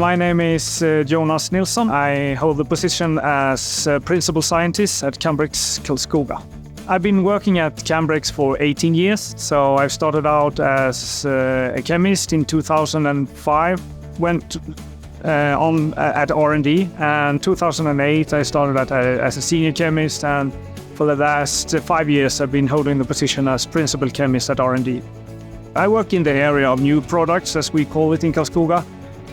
My name is Jonas Nilsson. I hold the position as principal scientist at Cambrex Karlskoga. I've been working at Cambrex for 18 years. So I started out as a chemist in 2005, went on at R&D, and 2008 I started as a senior chemist, and for the last 5 years I've been holding the position as principal chemist at R&D. I work in the area of new products, as we call it in Karlskoga.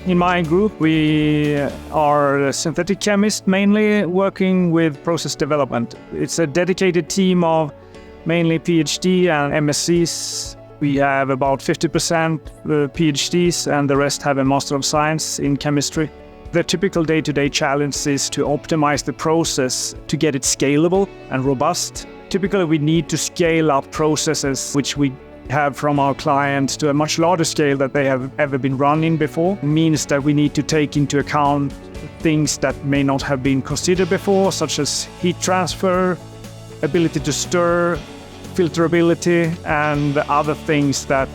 In my group, we are synthetic chemists, mainly working with process development. It's a dedicated team of mainly PhD and MScs. We have about 50% PhDs, and the rest have a Master of Science in chemistry. The typical day-to-day challenge is to optimize the process to get it scalable and robust. Typically, we need to scale up processes which we have from our clients to a much larger scale that they have ever been running before. It means that we need to take into account things that may not have been considered before, such as heat transfer, ability to stir, filterability, and other things that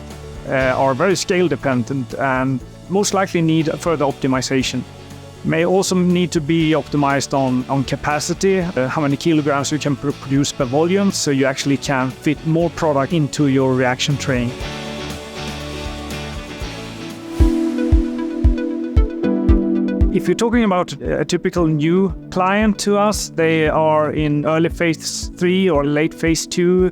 are very scale dependent and most likely need further optimization. May also need to be optimized on capacity, how many kilograms you can produce per volume, so you actually can fit more product into your reaction train. If you're talking about a typical new client to us, they are in early phase 3 or late phase 2,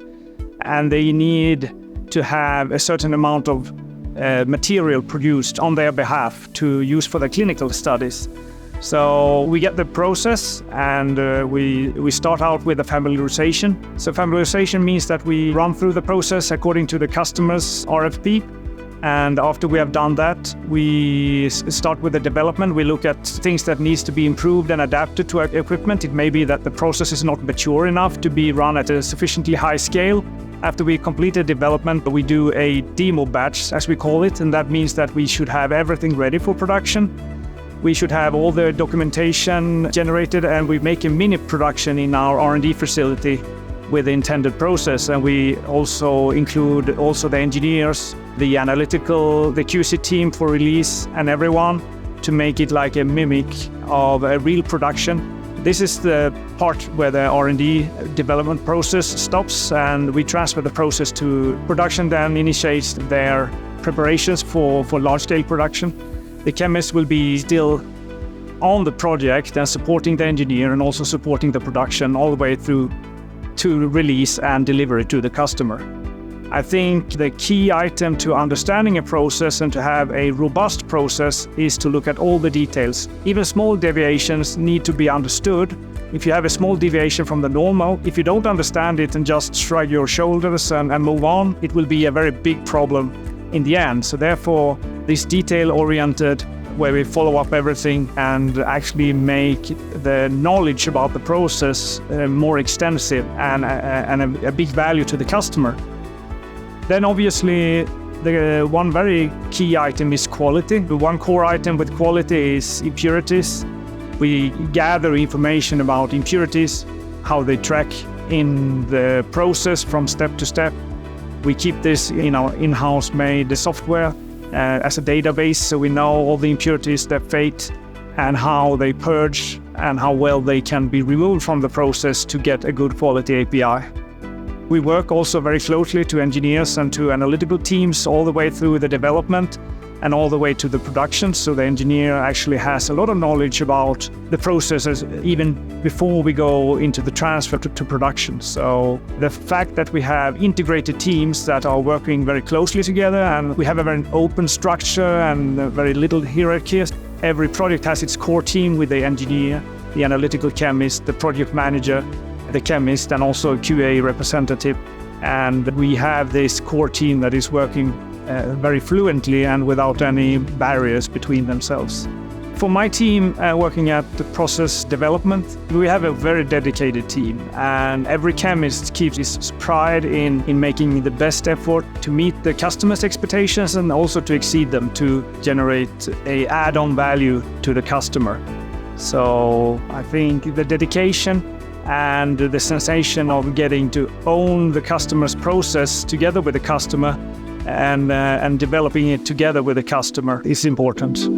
and they need to have a certain amount of material produced on their behalf to use for their clinical studies. So we get the process, and we start out with a familiarization. So familiarization means that we run through the process according to the customer's RFP. And after we have done that, we start with the development. We look at things that needs to be improved and adapted to our equipment. It may be that the process is not mature enough to be run at a sufficiently high scale. After we complete the development, we do a demo batch, as we call it, and that means that we should have everything ready for production. We should have all the documentation generated, and we make a mini production in our R&D facility with the intended process. And we also include the engineers, the analytical, the QC team for release, and everyone to make it like a mimic of a real production. This is the part where the R&D development process stops, and we transfer the process to production, then initiates their preparations for large-scale production. The chemist will be still on the project and supporting the engineer and also supporting the production all the way through to release and delivery to the customer. I think the key item to understanding a process and to have a robust process is to look at all the details. Even small deviations need to be understood. If you have a small deviation from the normal, if you don't understand it and just shrug your shoulders and move on, it will be a very big problem in the end. So therefore, this detail-oriented, where we follow up everything and actually make the knowledge about the process more extensive and a big value to the customer. Then obviously, the one very key item is quality. The one core item with quality is impurities. We gather information about impurities, how they track in the process from step to step. We keep this in our in-house made software as a database, so we know all the impurities, their fate, and how they purge, and how well they can be removed from the process to get a good quality API. We work also very closely to engineers and to analytical teams all the way through the development and all the way to the production. So the engineer actually has a lot of knowledge about the processes even before we go into the transfer to production. So the fact that we have integrated teams that are working very closely together, and we have a very open structure and very little hierarchy. Every project has its core team with the engineer, the analytical chemist, the project manager, the chemist, and also a QA representative. And we have this core team that is working very fluently and without any barriers between themselves. For my team working at the process development, we have a very dedicated team, and every chemist keeps his pride in making the best effort to meet the customer's expectations and also to exceed them, to generate a add-on value to the customer. So I think the dedication and the sensation of getting to own the customer's process together with the customer and developing it together with the customer is important.